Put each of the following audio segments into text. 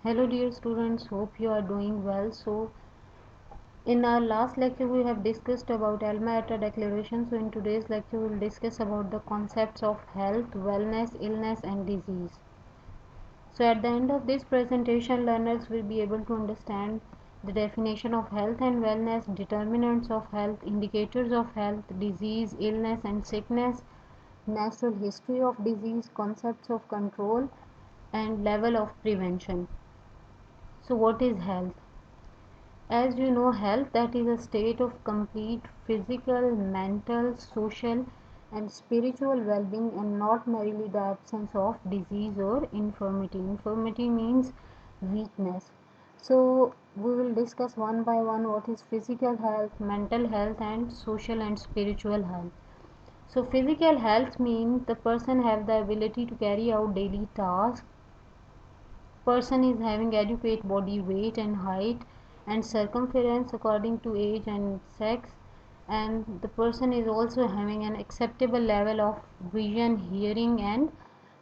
Hello dear students, hope you are doing well. So in our last lecture we have discussed about Alma Ata declaration. So in today's lecture we will discuss about the concepts of health, wellness, illness and disease. So at the end of this presentation learners will be able to understand the definition of health and wellness, determinants of health, indicators of health, disease, illness and sickness, natural history of disease, concepts of control and level of prevention. So what is health? As you know, health that is a state of complete physical, mental, social, and spiritual well being, and not merely the absence of disease or infirmity. Infirmity means weakness. So, we will discuss one by one what is physical health, mental health, and social and spiritual health. So, physical health means the person have the ability to carry out daily tasks, person is having adequate body weight and height and circumference according to age and sex, and the person is also having an acceptable level of vision, hearing and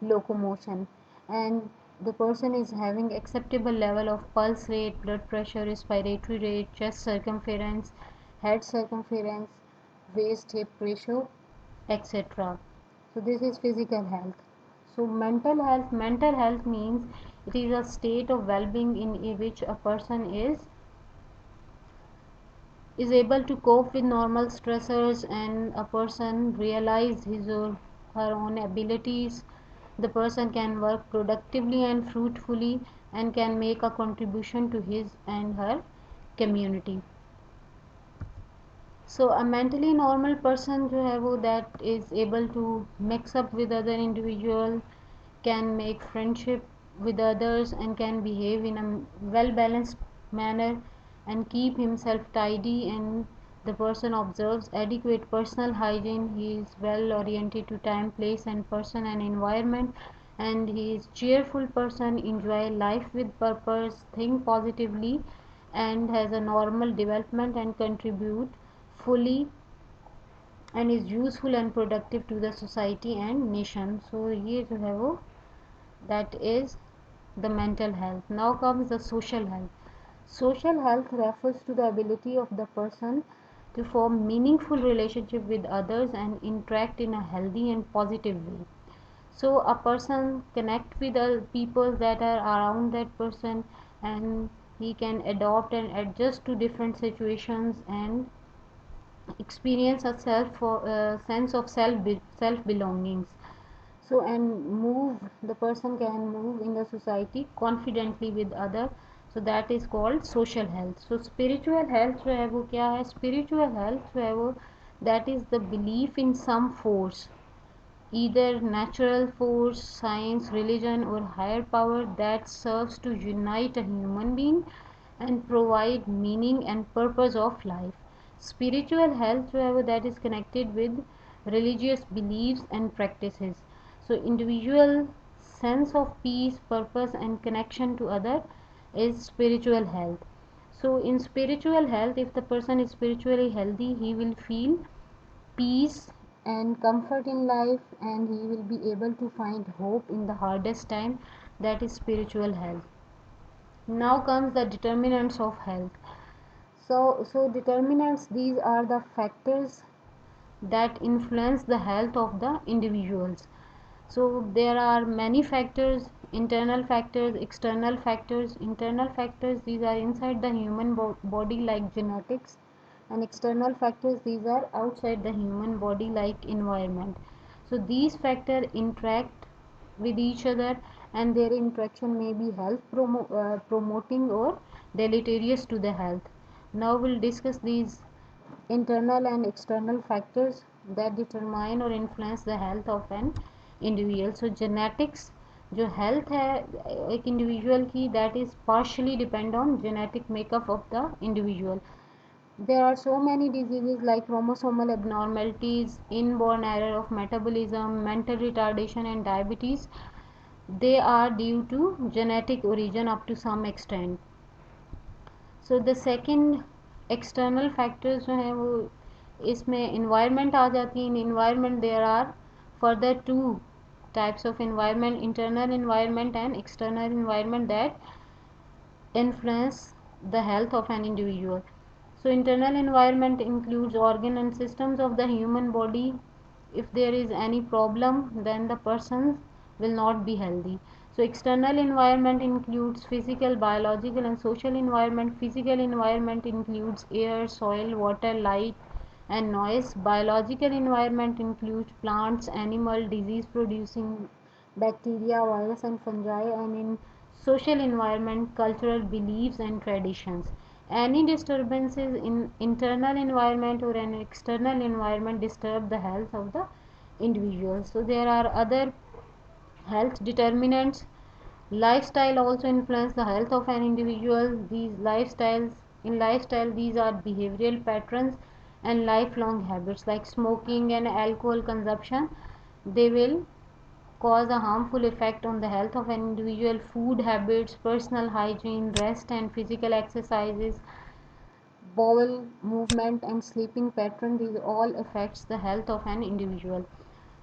locomotion, and the person is having acceptable level of pulse rate, blood pressure, respiratory rate, chest circumference, head circumference, waist hip ratio, etc. So this is physical health. So mental health means it is a state of well-being in which a person is able to cope with normal stressors, and a person realize his or her own abilities. The person can work productively and fruitfully and can make a contribution to his and her community. So a mentally normal person जो है वो that is able to mix up with other individual, can make friendship with others and can behave in a well balanced manner and keep himself tidy, and the person observes adequate personal hygiene. He is well oriented to time, place and person and environment, and he is cheerful person, enjoy life with purpose, think positively and has a normal development and contribute fully and is useful and productive to the society and nation. So ये जो है वो that is the mental health. Now comes the social health. Social health refers to the ability of the person to form meaningful relationship with others and interact in a healthy and positive way. So a person connect with the people that are around that person, and he can adopt and adjust to different situations and experience a sense of self belongings. So and move, the person can move in the society confidently with other. So that is called social health. So spiritual health जो है वो क्या है? Spiritual health जो है वो that is the belief in some force, either natural force, science, religion or higher power that serves to unite a human being and provide meaning and purpose of life. Spiritual health जो है वो that is connected with religious beliefs and practices. So individual sense of peace, purpose and connection to other is spiritual health. So in spiritual health, if the person is spiritually healthy, he will feel peace and comfort in life, and he will be able to find hope in the hardest time. That is spiritual health. Now comes the determinants of health. So determinants, these are the factors that influence the health of the individuals. So there are many factors: internal factors, external factors. Internal factors, these are inside the human body like genetics, and external factors, these are outside the human body like environment. So these factors interact with each other, and their interaction may be health promoting or deleterious to the health. Now we'll discuss these internal and external factors that determine or influence the health of an individual. So genetics, जो health है एक individual की, that is partially depend on genetic makeup of the individual. There are so many diseases like chromosomal abnormalities, inborn error of metabolism, mental retardation and diabetes. They are due to genetic origin up to some extent. So the second external factors जो हैं वो इसमें environment आ जाती है. In environment there are further two types of environment: internal environment and external environment that influence the health of an individual. So internal environment includes organ and systems of the human body. If there is any problem, then the person will not be healthy. So external environment includes physical, biological and social environment. Physical environment includes air, soil, water, light and noise. Biological environment includes plants, animal, disease producing bacteria, virus and fungi, and in social environment, cultural beliefs and traditions. Any disturbances in internal environment or an external environment disturb the health of the individual. So there are other health determinants. Lifestyle also influence the health of an individual. These lifestyle, these are behavioral patterns and lifelong habits like smoking and alcohol consumption. They will cause a harmful effect on the health of an individual. Food habits, personal hygiene, rest and physical exercises, bowel movement and sleeping pattern, these all affects the health of an individual.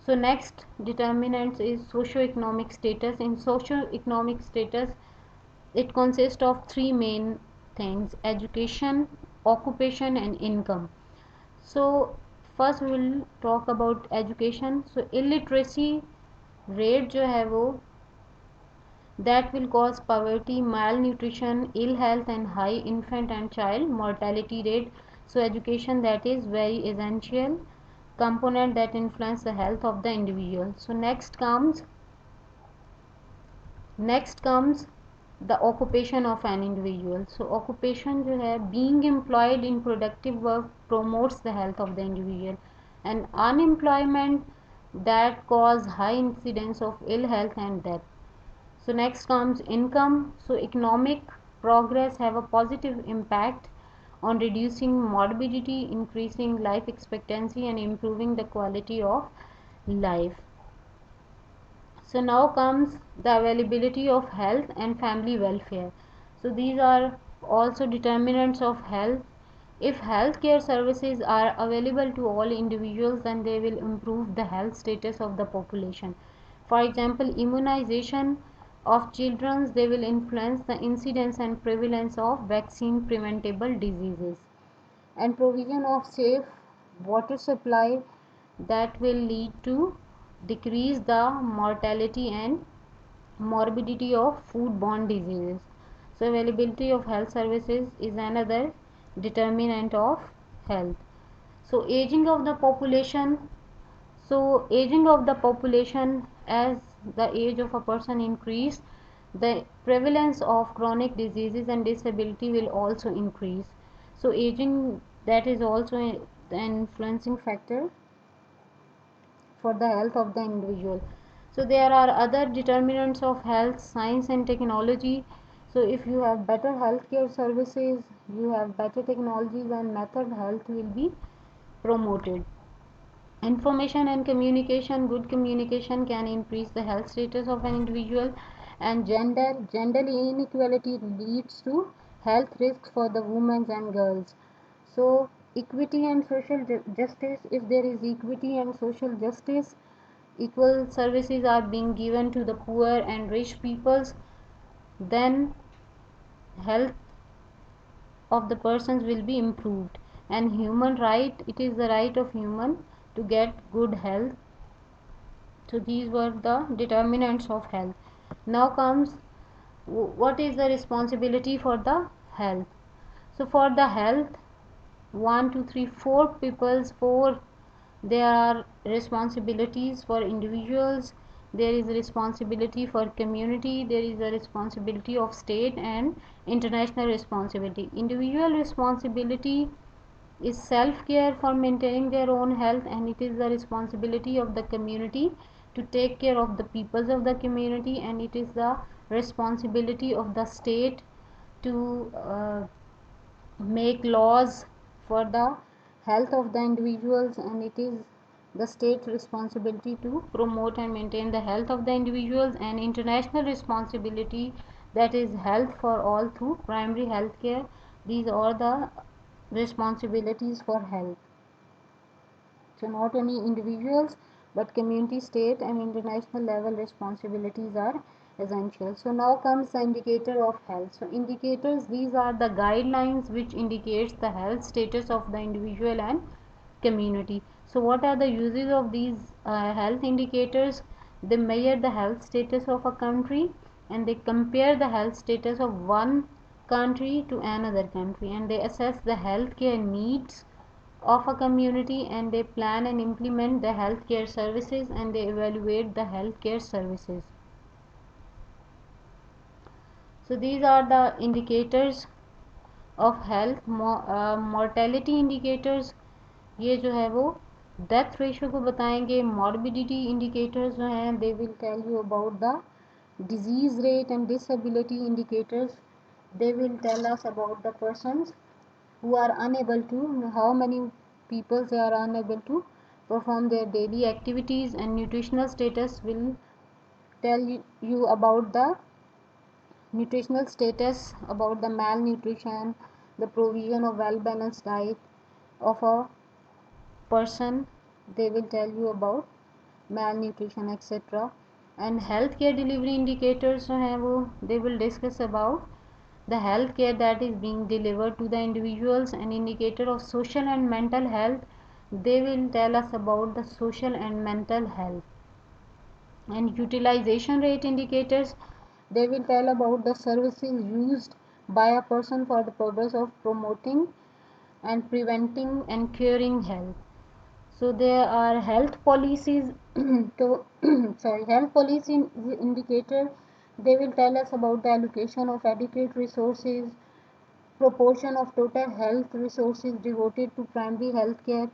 So next determinants is socio-economic status. In socio-economic status, it consists of three main things: education, occupation and income. So first we will talk about education. So illiteracy rate जो है वो that will cause poverty, malnutrition, ill health and high infant and child mortality rate. So education, that is very essential component that influence the health of the individual. So next comes the occupation of an individual. So occupation जो है, being employed in productive work promotes the health of the individual, and unemployment that cause high incidence of ill health and death. So next comes income. So economic progress have a positive impact on reducing morbidity, increasing life expectancy and improving the quality of life. So now comes the availability of health and family welfare. So these are also determinants of health. If healthcare services are available to all individuals, then they will improve the health status of the population. For example, immunization of children, they will influence the incidence and prevalence of vaccine preventable diseases, and provision of safe water supply, that will lead to decrease the mortality and morbidity of foodborne diseases. So availability of health services is another determinant of health. So aging of the population. So aging of the population, as the age of a person increase, the prevalence of chronic diseases and disability will also increase. So aging, that is also the influencing factor for the health of the individual. So there are other determinants of health, science and technology. So if you have better healthcare services, you have better technologies and method, health will be promoted. Information and communication. Good communication can increase the health status of an individual. And gender inequality leads to health risks for the women and girls. So equity and social justice. If there is equity and social justice, equal services are being given to the poor and rich peoples, then health of the persons will be improved. And human right, it is the right of human to get good health. So these were the determinants of health. Now comes what is the responsibility for the health. So for the health, 4 there are responsibilities for individuals, there is a responsibility for community, there is a responsibility of state and international responsibility. Individual responsibility is self-care for maintaining their own health, and it is the responsibility of the community to take care of the peoples of the community, and it is the responsibility of the state to make laws for the health of the individuals, and it is the state's responsibility to promote and maintain the health of the individuals. And international responsibility, that is health for all through primary health care. These are the responsibilities for health. So not only individuals but community, state and international level responsibilities are essential. So now comes the indicator of health. So indicators, these are the guidelines which indicates the health status of the individual and community. So what are the uses of these health indicators? They measure the health status of a country, and they compare the health status of one country to another country, and they assess the healthcare needs of a community, and they plan and implement the healthcare services, and they evaluate the healthcare services. So these are the indicators of health. Mortality indicators, ये जो है वो death ratio को बताएंगे. Morbidity indicators जो हैं, they will tell you about the disease rate. And disability indicators, they will tell us about the persons who are unable to, how many people they are unable to perform their daily activities. And nutritional status will tell you about the nutritional status, about the malnutrition, the provision of well balanced diet of a person. They will tell you about malnutrition, etc. And healthcare delivery indicators जो हैं वो, they will discuss about the healthcare that is being delivered to the individuals. And indicator of social and mental health, they will tell us about the social and mental health. And utilization rate indicators, they will tell about the services used by a person for the purpose of promoting and preventing and curing health. So there are health policies to health policy indicator, they will tell us about the allocation of adequate resources, proportion of total health resources devoted to primary health care.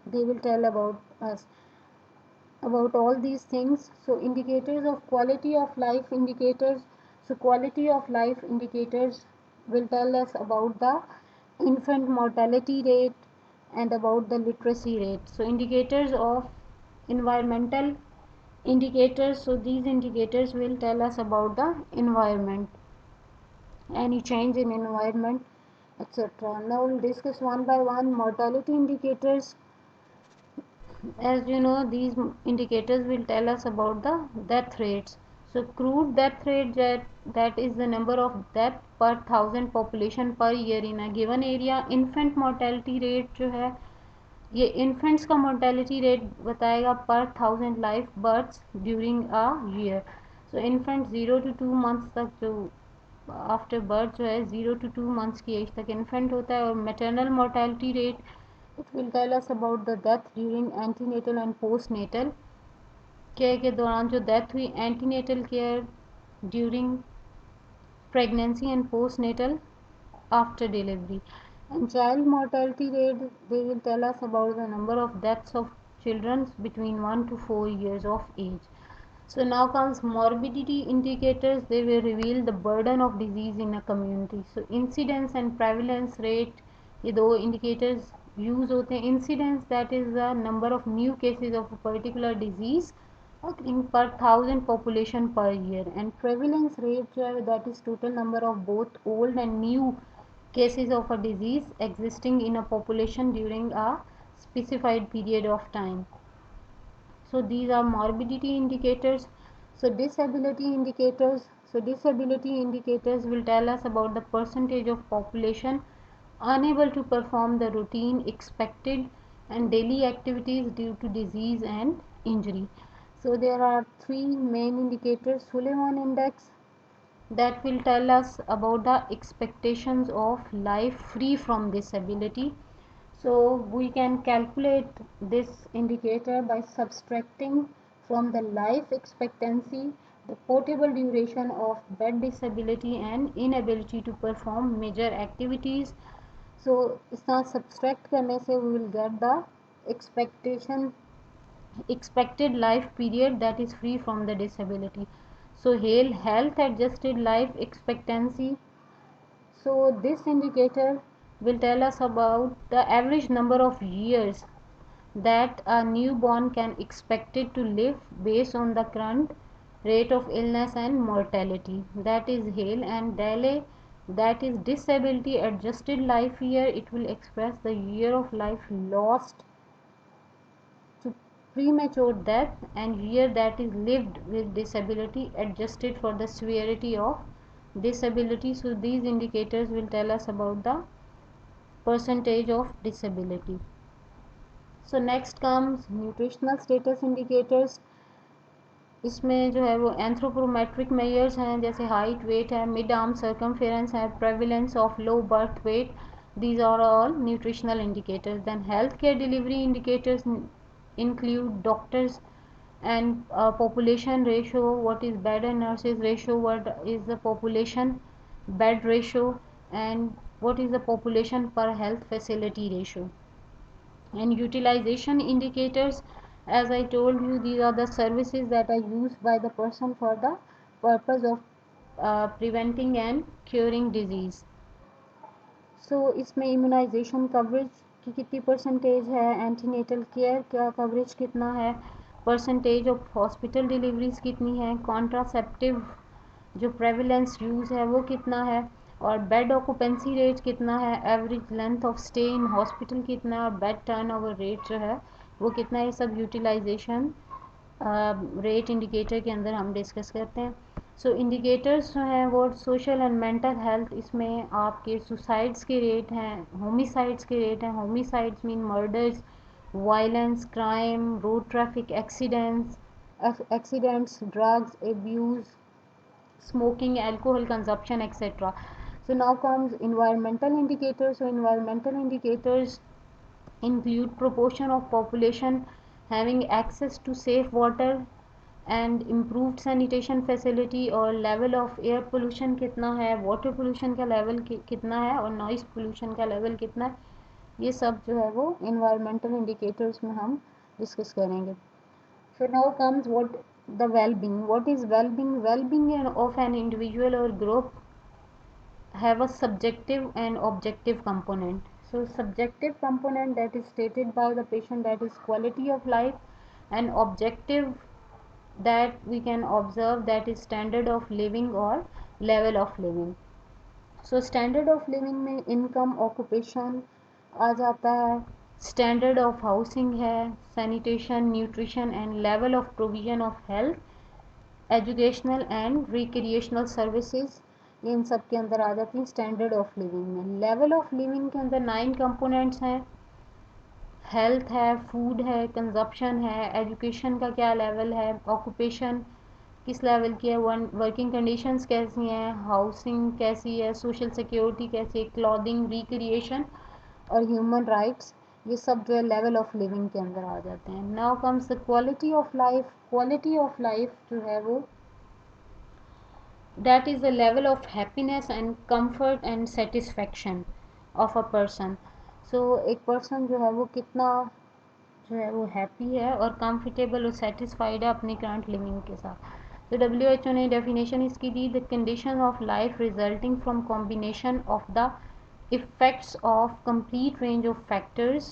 They will tell about us about all these things. So indicators of quality of life indicators, so quality of life indicators will tell us about the infant mortality rate and about the literacy rate. So indicators of environmental indicators, so these indicators will tell us about the environment, any change in environment, etc. Now we'll discuss one by one. Mortality indicators, as you know, these indicators will tell us about the death rates. So crude death rate, that is the number of death per thousand population per year in a given area. Infant mortality rate जो है, ये infants का mortality rate बताएगा पर thousand life births during a year. So infant 0 to 2 months तक जो after birth जो है 0 to 2 months की एज तक इन्फेंट होता है. और maternal mortality rate, it will tell us about the death during antenatal and post natal care के दौरान जो डेथ हुई, antenatal care during pregnancy and post natal after delivery. And child mortality rate, they will tell us about the number of deaths of children between 1 to 4 years of age. So now comes morbidity indicators, they will reveal the burden of disease in a community. So incidence and prevalence rate, ये दो indicators use होते हैं. Incidence, that is the number of new cases of a particular disease occurring per thousand population per year. And prevalence rate जो है, that is total number of both old and new cases of a disease existing in a population during a specified period of time. So these are morbidity indicators. So disability indicators, will tell us about the percentage of population unable to perform the routine expected and daily activities due to disease and injury. So there are three main indicators. Suleiman index, that will tell us about the expectations of life free from disability. So we can calculate this indicator by subtracting from the life expectancy the portable duration of bed disability and inability to perform major activities. So इसका subtract करने से we will get the expected life period that is free from the disability. So health adjusted life expectancy, so this indicator will tell us about the average number of years that a newborn can expected to live based on the current rate of illness and mortality, that is HALE. And DALE, that is disability adjusted life year, it will express the year of life lost to premature death, and year that is lived with disability adjusted for the severity of disability. So these indicators will tell us about the percentage of disability. So next comes nutritional status indicators. इसमें जो है वो anthropometric measures हैं, जैसे height, wait है, mid arm circumference है, prevalence of low birth weight. These are all nutritional indicators. Then healthcare delivery indicators include doctors and population ratio, what is bed and nurses ratio, what is the population bed ratio, and what is the population per health facility ratio. And utilization indicators, as I told you, these are the services that are used by the person for the purpose of preventing and curing disease. सो इसमें immunisation coverage की कितनी percentage है, antenatal care का coverage कितना है, percentage of hospital deliveries कितनी है, contraceptive जो प्रेवलेंस यूज़ है वो कितना है, और बेड ऑक्यूपेंसी रेट कितना है, average length of stay in hospital कितना है, और बेड टर्नओवर रेट जो है वो कितना है. ये सब यूटिलाइजेशन रेट इंडिकेटर के अंदर हम डिस्कस करते हैं. सो इंडिकेटर्स जो हैं वो सोशल एंड मेंटल हेल्थ, इसमें आपके सुसाइड्स के रेट हैं, होमिसाइड्स के रेट हैं. Homicides mean murders, violence, crime, road traffic accidents, drugs abuse, smoking, alcohol consumption, etc. So now comes environmental indicators. So environmental indicators include proportion of population having access to safe water and improved sanitation facility, और level of air pollution कितना है, water pollution का level कितना है, और noise pollution का level कितना है. ये सब जो है वो environmental indicators में हम discuss करेंगे. So now comes what the well-being. What is well-being? Well-being of an individual or group have a subjective and objective component. So subjective component that is stated by the patient, that is quality of life, and objective that we can observe, that is standard of living or level of living. So standard of living में income, occupation आ जाता है, standard of housing है, sanitation, nutrition and level of provision of health, educational and recreational services, ये इन सब के अंदर आ जाती हैं स्टैंडर्ड ऑफ लिविंग में. लेवल ऑफ लिविंग के अंदर 9 कंपोनेंट्स हैं. हेल्थ है, फूड है, कंजप्शन है, एजुकेशन का क्या लेवल है, ऑक्यूपेशन किस लेवल की है, वर्किंग कंडीशंस कैसी हैं, हाउसिंग कैसी है, सोशल सिक्योरिटी कैसी है, क्लॉथिंग, रिक्रिएशन और ह्यूमन राइट्स. ये सब जो है लेवल ऑफ लिविंग के अंदर आ जाते हैं. Now comes the quality of life. Quality of life जो है वो that is the level of happiness and comfort and satisfaction of a person. So एक पर्सन जो है वो कितना जो है वो हैप्पी है और कंफर्टेबल और सेटिस्फाइड है अपनी करंट लिविंग के साथ. तो WHO ने डेफिनेशन इसकी दी, the condition of life resulting from combination of the effects of complete range of factors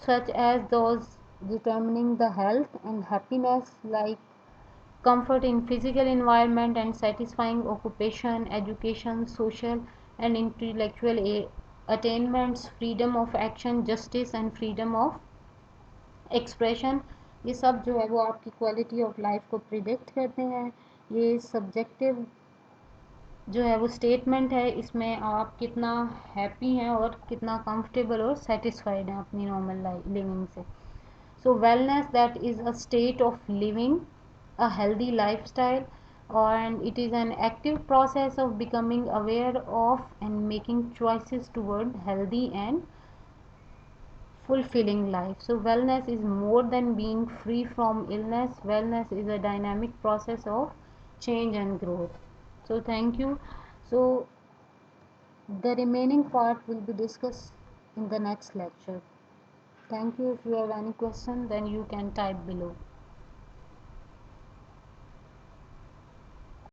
such as those determining the health and happiness, like comfort in physical environment and satisfying occupation, education, social and intellectual attainments, freedom of action, justice and freedom of expression. ये सब जो है वो आपकी quality of life को predict करते हैं. ये सब्जेक्टिव जो है वो स्टेटमेंट है, इसमें आप कितना हैप्पी हैं और कितना कंफर्टेबल और सेटिस्फाइड हैं अपनी नॉर्मल लिविंग से. So wellness that is a state of living a healthy lifestyle, and it is an active process of becoming aware of and making choices toward healthy and fulfilling life. So wellness is more than being free from illness. Wellness is a dynamic process of change and growth. So thank you. So the remaining part will be discussed in the next lecture. Thank you. If you have any question, then you can type below.